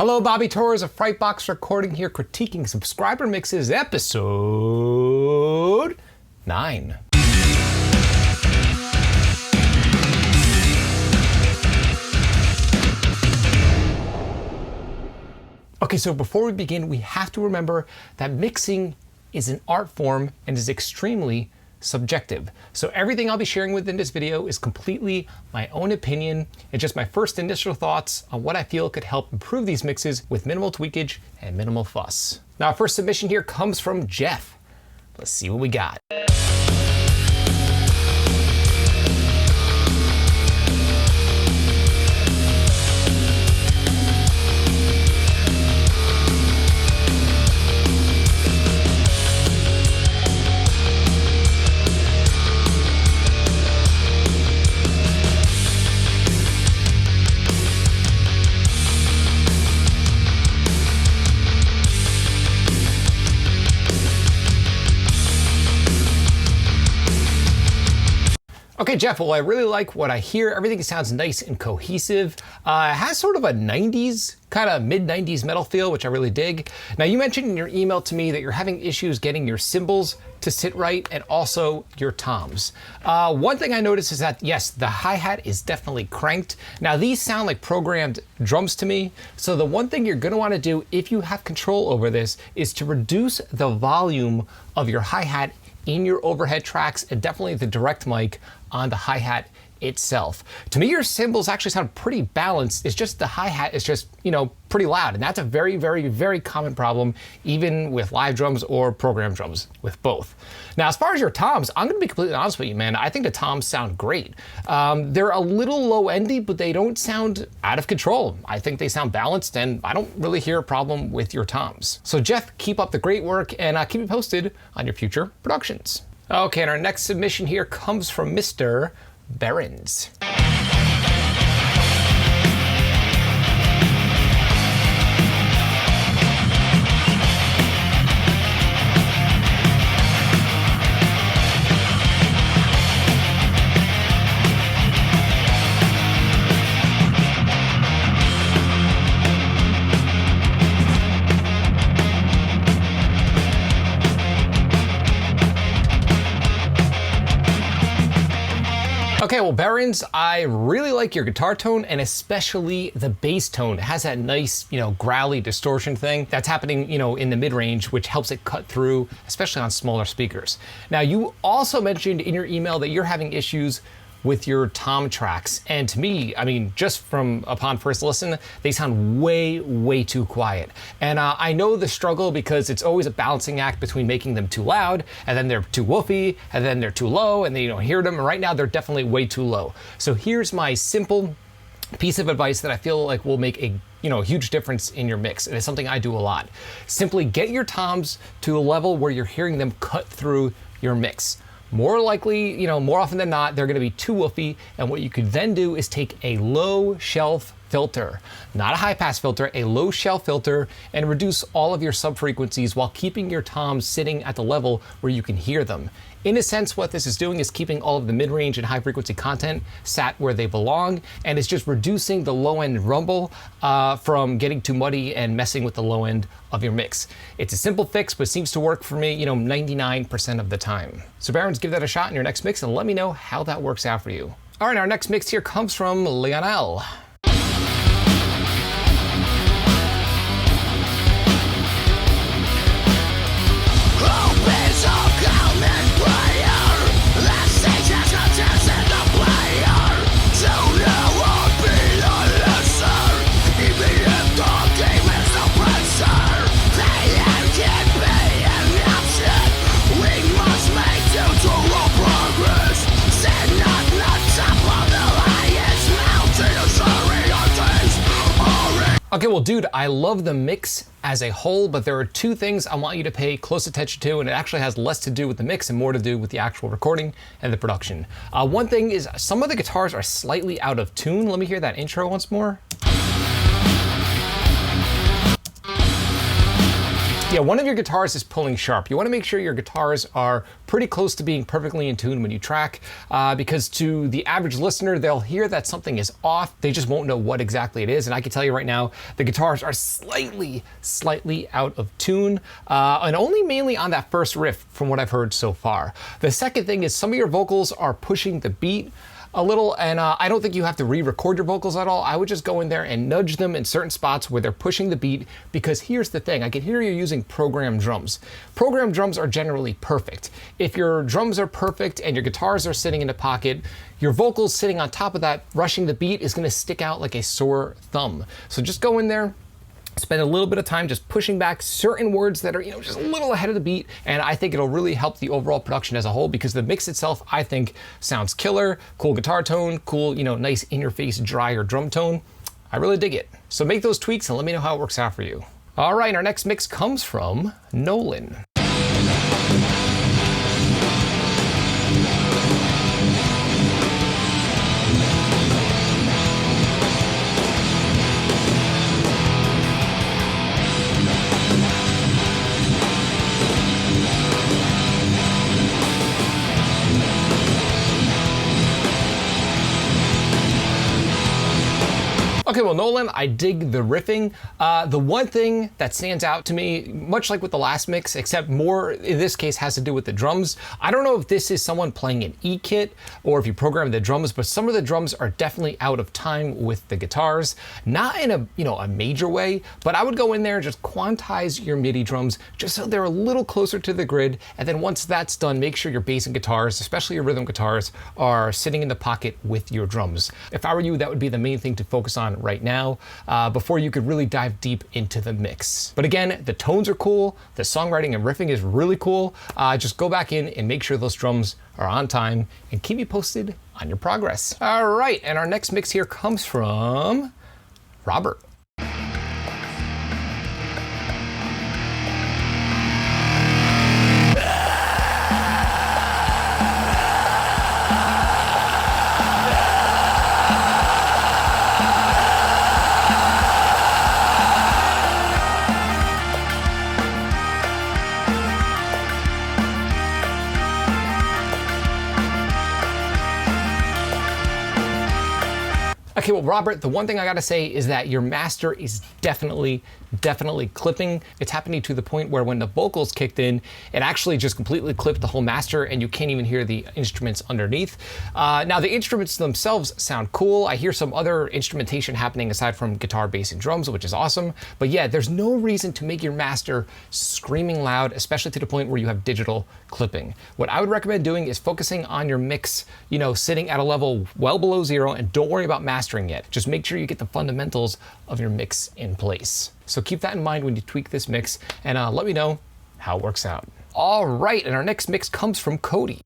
Hello, Bobby Torres of Frightbox Recording here, critiquing subscriber mixes, episode 9. Okay, so before we begin, we have to remember that mixing is an art form and is extremely subjective. So everything I'll be sharing within this video is completely my own opinion and just my first initial thoughts on what I feel could help improve these mixes with minimal tweakage and minimal fuss. Now, our first submission here comes from Jeff. Let's see what we got. Okay, Jeff, well, I really like what I hear. Everything sounds nice and cohesive. It has sort of a 90s, kind of mid-90s metal feel, which I really dig. Now, you mentioned in your email to me that you're having issues getting your cymbals to sit right and also your toms. One thing I noticed is that, yes, the hi-hat is definitely cranked. Now, these sound like programmed drums to me. So the one thing you're gonna wanna do if you have control over this is to reduce the volume of your hi-hat in your overhead tracks and definitely the direct mic on the hi-hat itself. To me, your cymbals actually sound pretty balanced. It's just the hi-hat is just, pretty loud. And that's a very, very, very common problem, even with live drums or program drums, with both. Now, as far as your toms, I'm gonna be completely honest with you, man. I think the toms sound great. They're a little low-endy, but they don't sound out of control. I think they sound balanced, and I don't really hear a problem with your toms. So Jeff, keep up the great work, and keep me posted on your future productions. Okay, and our next submission here comes from Mr. Behrens. Okay, well, Behrens, I really like your guitar tone and especially the bass tone. It has that nice, growly distortion thing that's happening, in the mid-range, which helps it cut through, especially on smaller speakers. Now, you also mentioned in your email that you're having issues with your tom tracks. And to me, just from upon first listen, they sound way, way too quiet. And I know the struggle because it's always a balancing act between making them too loud, and then they're too woofy, and then they're too low, and then you don't hear them. And right now, they're definitely way too low. So here's my simple piece of advice that I feel like will make a huge difference in your mix. And it's something I do a lot. Simply get your toms to a level where you're hearing them cut through your mix. More likely, more often than not, they're gonna be too woofy, and what you could then do is take a low shelf filter, not a high pass filter, a low shelf filter, and reduce all of your sub-frequencies while keeping your toms sitting at the level where you can hear them. In a sense, what this is doing is keeping all of the mid-range and high-frequency content sat where they belong, and it's just reducing the low-end rumble from getting too muddy and messing with the low end of your mix. It's a simple fix, but seems to work for me, 99% of the time. So Behrens, give that a shot in your next mix and let me know how that works out for you. All right, our next mix here comes from Leonel. Okay, well, dude, I love the mix as a whole, but there are two things I want you to pay close attention to, and it actually has less to do with the mix and more to do with the actual recording and the production. One thing is some of the guitars are slightly out of tune. Let me hear that intro once more. Yeah, one of your guitars is pulling sharp. You want to make sure your guitars are pretty close to being perfectly in tune when you track, because to the average listener, they'll hear that something is off. They just won't know what exactly it is. And I can tell you right now, the guitars are slightly out of tune, and only mainly on that first riff from what I've heard so far. The second thing is some of your vocals are pushing the beat a little, and I don't think you have to re-record your vocals at all. I would just go in there and nudge them in certain spots where they're pushing the beat, because here's the thing, I can hear you're using programmed drums. Programmed drums are generally perfect. If your drums are perfect and your guitars are sitting in a pocket, your vocals sitting on top of that, rushing the beat, is gonna stick out like a sore thumb. So just go in there, spend a little bit of time just pushing back certain words that are, just a little ahead of the beat, and I think it'll really help the overall production as a whole, because the mix itself, I think, sounds killer. Cool guitar tone, cool, nice in-your-face, drier drum tone. I really dig it. So make those tweaks and let me know how it works out for you. All right, our next mix comes from Nolan. Okay, well, Nolan, I dig the riffing. The one thing that stands out to me, much like with the last mix, except more in this case has to do with the drums. I don't know if this is someone playing an E kit or if you program the drums, but some of the drums are definitely out of time with the guitars. Not in a major way, but I would go in there and just quantize your MIDI drums just so they're a little closer to the grid. And then once that's done, make sure your bass and guitars, especially your rhythm guitars, are sitting in the pocket with your drums. If I were you, that would be the main thing to focus on right now, before you could really dive deep into the mix. But again, the tones are cool, the songwriting and riffing is really cool. Just go back in and make sure those drums are on time and keep me posted on your progress. All right, and our next mix here comes from Robert. Okay, well, Robert, the one thing I gotta say is that your master is definitely clipping. It's happening to the point where when the vocals kicked in, it actually just completely clipped the whole master and you can't even hear the instruments underneath. Now, the instruments themselves sound cool. I hear some other instrumentation happening aside from guitar, bass, and drums, which is awesome. But yeah, there's no reason to make your master screaming loud, especially to the point where you have digital clipping. What I would recommend doing is focusing on your mix, sitting at a level well below zero, and don't worry about mastering yet. Just make sure you get the fundamentals of your mix in place. So keep that in mind when you tweak this mix, and let me know how it works out. All right, and our next mix comes from Cody.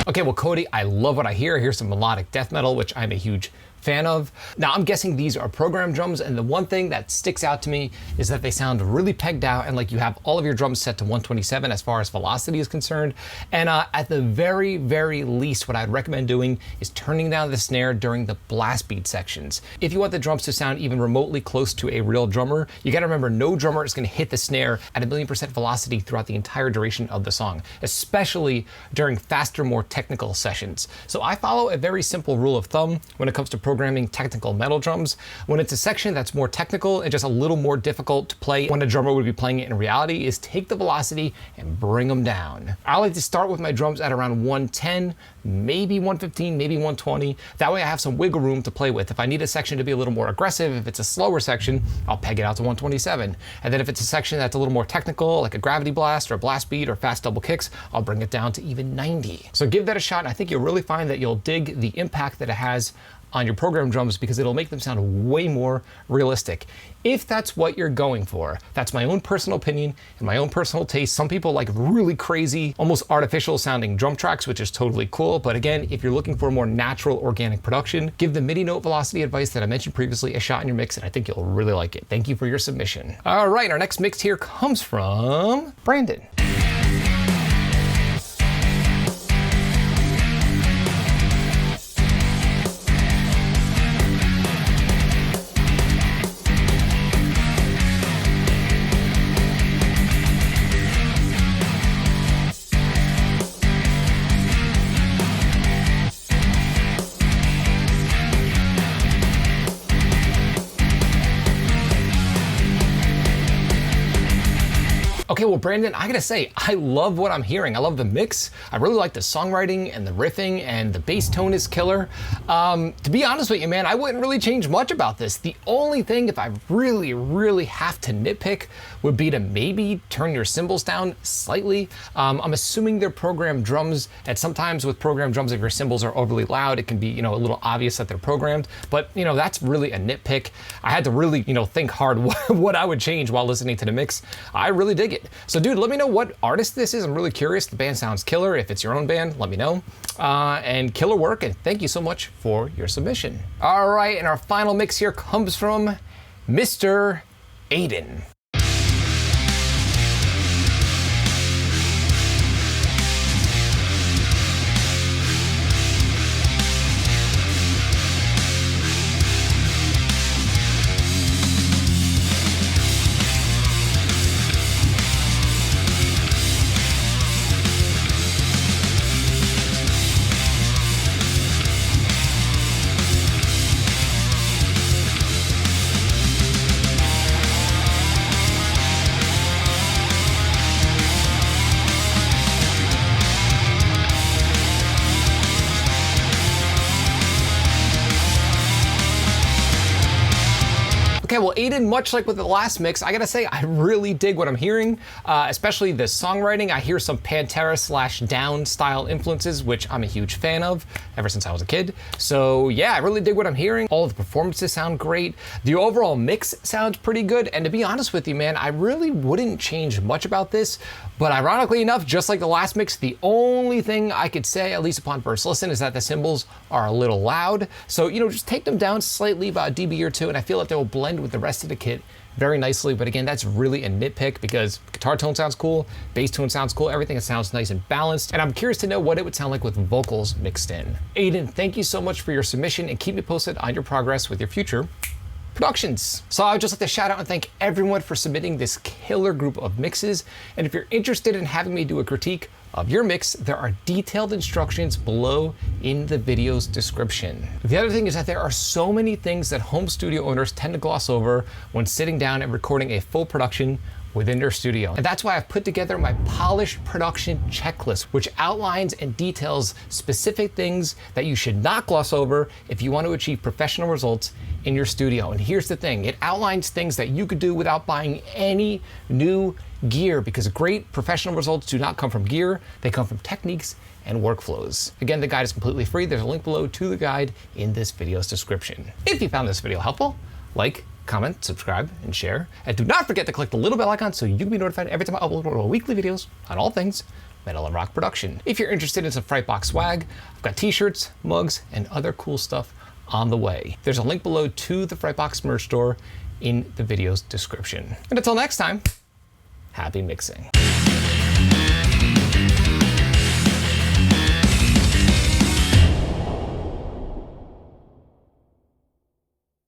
Okay, well, Cody, I love what I hear. I hear some melodic death metal, which I'm a huge fan of. Now, I'm guessing these are programmed drums, and the one thing that sticks out to me is that they sound really pegged out and like you have all of your drums set to 127 as far as velocity is concerned. And at the very, very least, what I'd recommend doing is turning down the snare during the blast beat sections. If you want the drums to sound even remotely close to a real drummer, you gotta remember no drummer is gonna hit the snare at 1,000,000% velocity throughout the entire duration of the song, especially during faster, more technical sessions. So I follow a very simple rule of thumb when it comes to programming technical metal drums. When it's a section that's more technical and just a little more difficult to play when a drummer would be playing it in reality, is take the velocity and bring them down. I like to start with my drums at around 110, maybe 115, maybe 120. That way I have some wiggle room to play with. If I need a section to be a little more aggressive, if it's a slower section, I'll peg it out to 127. And then if it's a section that's a little more technical, like a gravity blast or a blast beat or fast double kicks, I'll bring it down to even 90. So give that a shot, and I think you'll really find that you'll dig the impact that it has on your program drums because it'll make them sound way more realistic. If that's what you're going for, that's my own personal opinion and my own personal taste. Some people like really crazy, almost artificial sounding drum tracks, which is totally cool. But again, if you're looking for more natural, organic production, give the MIDI note velocity advice that I mentioned previously a shot in your mix, and I think you'll really like it. Thank you for your submission. All right, our next mix here comes from Brandon. Okay, well, Brandon, I gotta say, I love what I'm hearing. I love the mix. I really like the songwriting and the riffing, and the bass tone is killer. To be honest with you, man, I wouldn't really change much about this. The only thing, if I really have to nitpick, would be to maybe turn your cymbals down slightly. I'm assuming they're programmed drums, and sometimes with programmed drums, if your cymbals are overly loud, it can be, a little obvious that they're programmed. But, that's really a nitpick. I had to really, think hard what I would change while listening to the mix. I really dig it. So dude, let me know what artist this is. I'm really curious. The band sounds killer. If it's your own band, let me know. And killer work, and thank you so much for your submission. All right, and our final mix here comes from Mr. Aiden. Okay, well, Aiden, much like with the last mix, I gotta say, I really dig what I'm hearing, especially the songwriting. I hear some Pantera/Down style influences, which I'm a huge fan of ever since I was a kid. So yeah, I really dig what I'm hearing. All of the performances sound great. The overall mix sounds pretty good. And to be honest with you, man, I really wouldn't change much about this. But ironically enough, just like the last mix, the only thing I could say, at least upon first listen, is that the cymbals are a little loud. So, just take them down slightly, about a dB or two, and I feel like they will blend with the rest of the kit very nicely. But again, that's really a nitpick because guitar tone sounds cool, bass tone sounds cool, everything sounds nice and balanced. And I'm curious to know what it would sound like with vocals mixed in. Aiden, thank you so much for your submission, and keep me posted on your progress with your future productions. So I would just like to shout out and thank everyone for submitting this killer group of mixes. And if you're interested in having me do a critique of your mix, there are detailed instructions below in the video's description. The other thing is that there are so many things that home studio owners tend to gloss over when sitting down and recording a full production within their studio. And that's why I've put together my polished production checklist, which outlines and details specific things that you should not gloss over if you want to achieve professional results in your studio. And here's the thing, it outlines things that you could do without buying any new gear, because great professional results do not come from gear, they come from techniques and workflows. Again, the guide is completely free. There's a link below to the guide in this video's description. If you found this video helpful, like, comment, subscribe, and share. And do not forget to click the little bell icon so you can be notified every time I upload weekly videos on all things metal and rock production. If you're interested in some Frightbox swag, I've got t-shirts, mugs, and other cool stuff on the way. There's a link below to the Frightbox merch store in the video's description. And until next time, happy mixing.